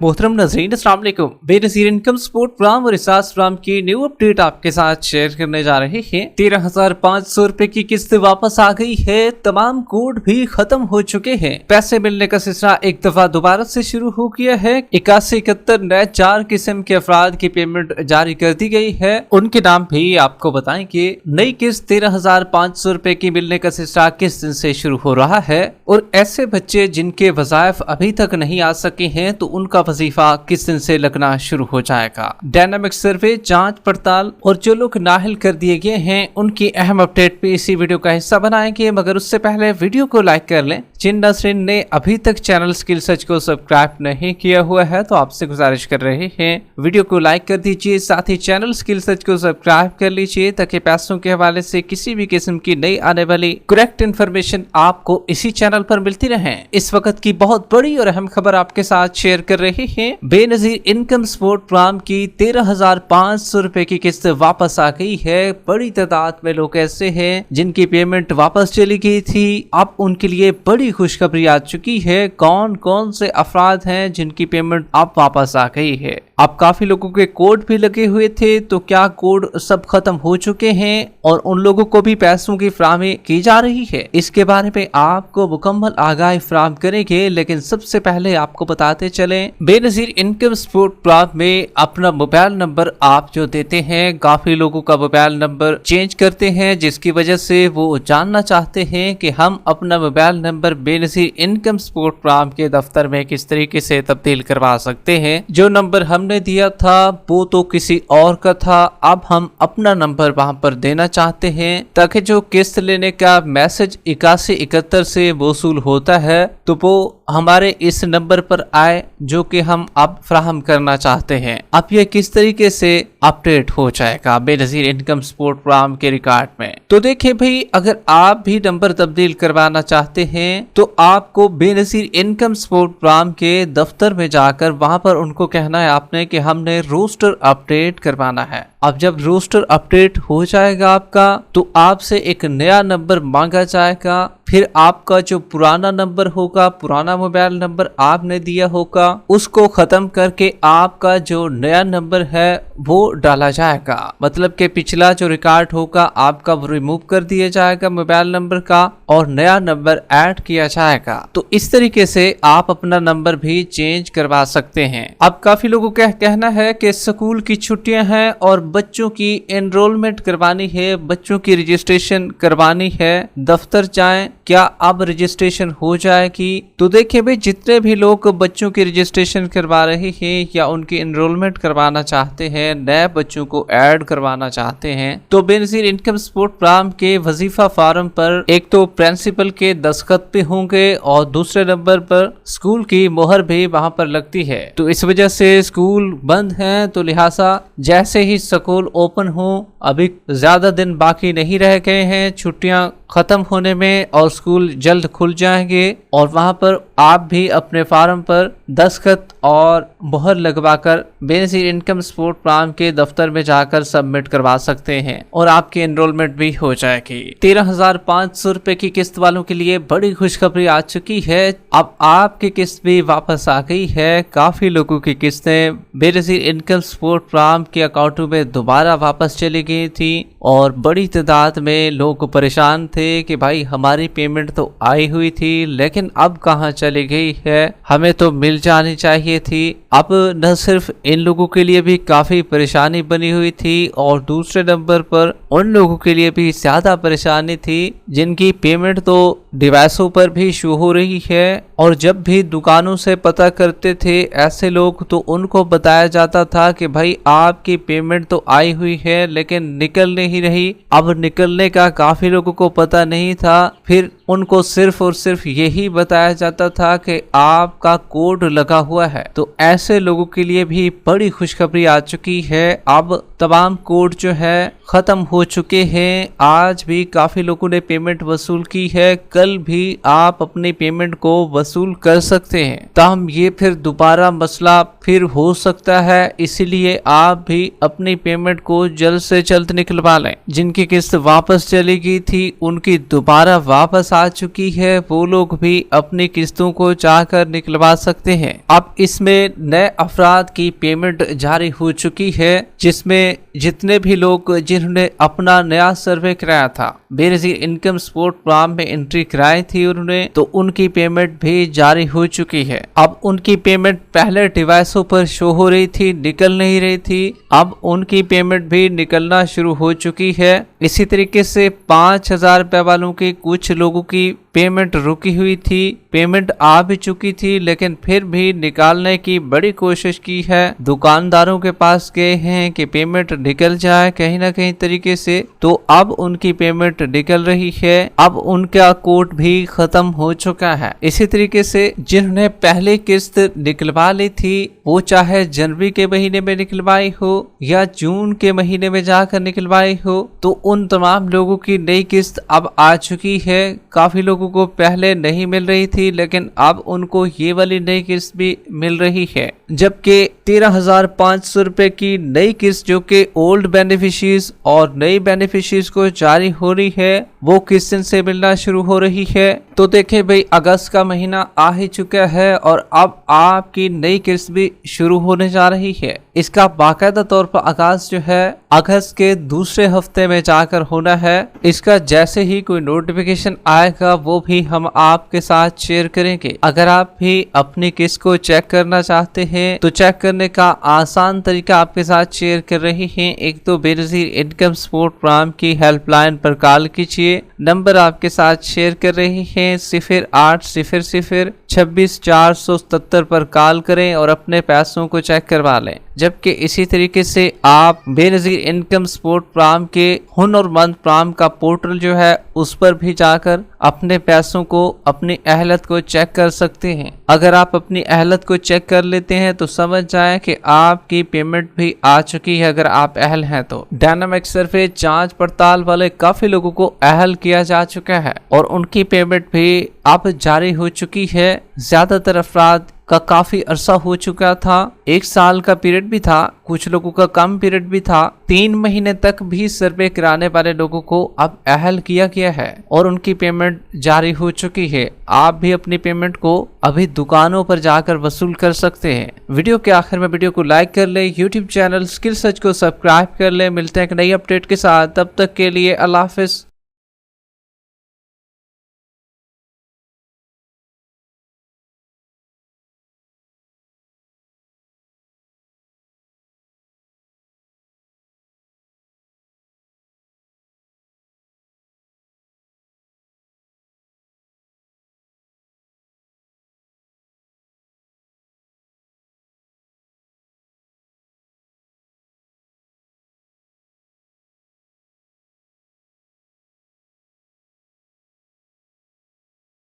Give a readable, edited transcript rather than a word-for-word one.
मोहतरम नाज़रीन, अस्सलाम वालेकुम। बेनज़ीर इनकम सपोर्ट प्रोग्राम और रिसार्च प्रोग्राम की न्यू अपडेट आपके साथ शेयर करने जा रहे हैं। 13,500 रुपए की किस्त वापस आ गई है। तमाम कोड भी खत्म हो चुके हैं। पैसे मिलने का सिलसिला एक दफा दोबारा से शुरू हो गया है। 8171 नए 4 किस्म के अफराद की पेमेंट जारी कर दी गई है। उनके नाम भी आपको बताएंगे। नई किस्त 13,500 रुपए की मिलने का सिलसिला किस दिन से शुरू हो रहा है और ऐसे बच्चे जिनके वज़ाइफ अभी तक नहीं आ सके हैं तो उनका वजीफा किस दिन से लगना शुरू हो जाएगा। डायनामिक सर्वे, जांच पड़ताल और जो लोग नाहिल कर दिए गए हैं उनकी अहम अपडेट पे इसी वीडियो का हिस्सा बनाएंगे। मगर उससे पहले वीडियो को लाइक कर लें। जिन नाज़रीन ने अभी तक चैनल स्किल सर्च को सब्सक्राइब नहीं किया हुआ है तो आपसे गुजारिश कर रहे हैं वीडियो को लाइक कर दीजिए, साथ ही चैनल स्किल सर्च को सब्सक्राइब कर लीजिए ताकि पैसों के हवाले से किसी भी किस्म की नई आने वाली करेक्ट इन्फॉर्मेशन आपको इसी चैनल पर मिलती रहे। इस वक्त की बहुत बड़ी और अहम खबर आपके साथ शेयर कर रहे हैं। बेनज़ीर इनकम सपोर्ट प्रोग्राम की 13,500 रुपए की किस्त वापस आ गई है। बड़ी तादाद में लोग ऐसे हैं जिनकी पेमेंट वापस चली गई थी। अब उनके लिए बड़ी खुशखबरी आ चुकी है। कौन कौन से अफराद हैं जिनकी पेमेंट अब वापस आ गई है। अब काफी लोगों के कोड भी लगे हुए थे, तो क्या कोड सब खत्म हो चुके हैं और उन लोगों को भी पैसों की फराहमी की जा रही है? इसके बारे में आपको मुकम्मल आगाही फराहम करेंगे। लेकिन सबसे पहले आपको बताते चलें, बेनज़ीर इनकम सपोर्ट प्रोग्राम में अपना मोबाइल नंबर आप जो देते हैं, काफी लोगों का मोबाइल नंबर चेंज करते हैं जिसकी वजह से वो जानना चाहते हैं कि हम अपना mobile number Benazir income support programme के दफ्तर में किस तरीके से तब्दील करवा सकते हैं। जो नंबर हमने दिया था वो तो किसी और का था, अब हम अपना नंबर वहां पर देना चाहते हैं ताकि जो किस्त लेने का मैसेज 8171 से वसूल होता है तो वो हमारे इस नंबर पर आए जो कि हम अब फ्राहम करना चाहते हैं। अब यह किस तरीके से अपडेट हो जाएगा बेनज़ीर इनकम सपोर्ट प्रोग्राम के रिकॉर्ड में? तो देखिए भाई, अगर आप भी नंबर तब्दील करवाना चाहते हैं तो आपको बेनज़ीर इनकम सपोर्ट प्रोग्राम के दफ्तर में जाकर वहां पर उनको कहना है आपने कि हमने रोस्टर अपडेट करवाना है। अब जब रोस्टर अपडेट हो जाएगा आपका तो आपसे एक नया नंबर मांगा जाएगा। फिर आपका जो पुराना नंबर होगा, पुराना मोबाइल नंबर आपने दिया होगा, उसको खत्म करके आपका जो नया नंबर है वो डाला जाएगा। मतलब कि पिछला जो रिकॉर्ड होगा आपका वो रिमूव कर दिया जाएगा मोबाइल नंबर का और नया नंबर ऐड किया जाएगा। तो इस तरीके से आप अपना नंबर भी चेंज करवा सकते हैं। अब काफी लोगों का कहना है कि स्कूल की छुट्टियां हैं और बच्चों की एनरोलमेंट करवानी है, बच्चों की रजिस्ट्रेशन करवानी है, दफ्तर जाएं, क्या अब रजिस्ट्रेशन हो जाएगी? तो देखिए भाई, जितने भी लोग बच्चों की रजिस्ट्रेशन करवा रहे हैं या उनकी एनरोलमेंट करवाना चाहते हैं, नए बच्चों को ऐड करवाना चाहते हैं, तो बेनज़ीर इनकम सपोर्ट प्रोग्राम के वजीफा फार्म पर एक तो प्रिंसिपल के दस्तखत भी होंगे और दूसरे नंबर पर स्कूल की मोहर भी वहां पर लगती है। तो इस वजह से स्कूल बंद है, तो लिहाजा जैसे ही स्कूल ओपन हो, अभी ज्यादा दिन बाकी नहीं रह गए हैं छुट्टियां खत्म होने में और स्कूल जल्द खुल जाएंगे और वहां पर आप भी अपने फार्म पर दस्तखत और मोहर लगवाकर बेनज़ीर इनकम सपोर्ट प्रोग्राम के दफ्तर में जाकर सबमिट करवा सकते हैं और आपकी एनरोलमेंट भी हो जाएगी। 13,500 रुपए की किस्त वालों के लिए बड़ी खुशखबरी आ चुकी है। अब आपकी किस्त भी वापस आ गई है। काफी लोगों की किस्तें बेनज़ीर इनकम सपोर्ट प्रोग्राम के अकाउंटों में दोबारा वापस चली गई थी और बड़ी तादाद में लोग परेशान थे कि भाई हमारी पेमेंट तो आई हुई थी लेकिन अब कहां चली गई है, हमें तो मिल जानी चाहिए थी। अब न सिर्फ इन लोगों के लिए भी काफी परेशानी बनी हुई थी और दूसरे नंबर पर उन लोगों के लिए भी ज्यादा परेशानी थी जिनकी पेमेंट तो डिवाइसों पर भी शो हो रही है और जब भी दुकानों से पता करते थे ऐसे लोग तो उनको बताया जाता था कि भाई आपकी पेमेंट तो आई हुई है लेकिन निकल नहीं रही। अब निकलने का काफी लोगों को पता नहीं था, फिर उनको सिर्फ और सिर्फ यही बताया जाता था कि आपका कोड लगा हुआ है। तो ऐसे लोगों के लिए भी बड़ी खुशखबरी आ चुकी है। अब तमाम कोड जो है खत्म हो चुके हैं। आज भी काफी लोगों ने पेमेंट वसूल की है, कल भी आप अपनी पेमेंट को वसूल कर सकते हैं। ताहम ये फिर दोबारा मसला फिर हो सकता है, इसीलिए आप भी अपनी पेमेंट को जल्द से जल्द निकलवा लें। जिनकी किस्त वापस चली गई थी उनकी दोबारा वापस आ चुकी है, वो लोग भी अपनी किस्तों को चाहकर निकलवा सकते हैं। अब इसमें नए अफराद की पेमेंट जारी हो चुकी है, जिसमें जितने भी लोग जिन्होंने अपना नया सर्वे कराया था, बेनजीर इनकम सपोर्ट प्रोग्राम में एंट्री कराई थी उन्होंने, तो उनकी पेमेंट भी जारी हो चुकी है। अब उनकी पेमेंट पहले डिवाइसों पर शो हो रही थी, निकल नहीं रही थी, अब उनकी पेमेंट भी निकलना शुरू हो चुकी है। इसी तरीके से 5,000 रुपए वालों की कुछ लोगों की पेमेंट रुकी हुई थी, पेमेंट आ भी चुकी थी, लेकिन फिर भी निकालने की बड़ी कोशिश की है। दुकानदारों के पास गए हैं कि पेमेंट निकल जाए कहीं ना कहीं तरीके से, तो अब उनकी पेमेंट निकल रही है। अब उनका कोड भी खत्म हो चुका है। इसी तरीके से जिन्होंने पहले किस्त निकलवा ली थी, वो चाहे जनवरी के महीने में निकलवाई हो या जून के महीने में जाकर निकलवाई हो, तो उन तमाम लोगों की नई किस्त अब आ चुकी है। काफी लोगों को पहले नहीं मिल रही थी, लेकिन अब उनको ये वाली नई किस्त भी मिल रही है। जबकि 13,500 रुपए की नई किस्त जो कि ओल्ड बेनिफिशियरीज और नई बेनिफिशियरीज को जारी हो रही है, वो किस दिन से मिलना शुरू हो रही है। तो देखे भाई, अगस्त का महीना आ ही चुका है और अब आपकी नई किस्त भी शुरू होने जा रही है। इसका बाकायदा तौर पर आगाज जो है अगस्त के दूसरे हफ्ते में जाकर होना है। इसका जैसे ही कोई नोटिफिकेशन आएगा वो भी हम आपके साथ शेयर करेंगे। अगर आप भी अपनी किस्त को चेक करना चाहते हैं तो चेक करने का आसान तरीका आपके साथ शेयर कर रहे हैं। एक तो बेनजीर इनकम सपोर्ट प्रोग्राम की हेल्पलाइन पर कॉल कीजिए, नंबर आपके साथ शेयर कर रहे हैं 0800 26 477 पर कॉल करें और अपने पैसों को चेक करवा लें। जबकि इसी तरीके से आप बेनजीर इनकम सपोर्ट प्रोग्राम के हुनरमंद प्रोग्राम का पोर्टल जो है उस पर भी जाकर अपने पैसों को, अपनी अहलियत को चेक कर सकते हैं। अगर आप अपनी अहलियत को चेक कर लेते हैं तो समझ जाएं कि आपकी पेमेंट भी आ चुकी है अगर आप अहल हैं तो। डायनामिक सर्वे जांच पड़ताल वाले काफी लोगों को अहल किया जा चुका है और उनकी पेमेंट भी अब जारी हो चुकी है। ज्यादातर अफराद का काफी अरसा हो चुका था, 1 साल का पीरियड भी था, कुछ लोगों का कम पीरियड भी था। 3 महीने तक भी सर्वे कराने वाले लोगों को अब अहल किया गया है और उनकी पेमेंट जारी हो चुकी है। आप भी अपनी पेमेंट को अभी दुकानों पर जाकर वसूल कर सकते हैं। वीडियो के आखिर में वीडियो को लाइक कर ले, यूट्यूब चैनल स्किल सर्च को सब्सक्राइब कर ले। मिलते हैं एक नई अपडेट के साथ, तब तक के लिए अल्लाह हाफिज।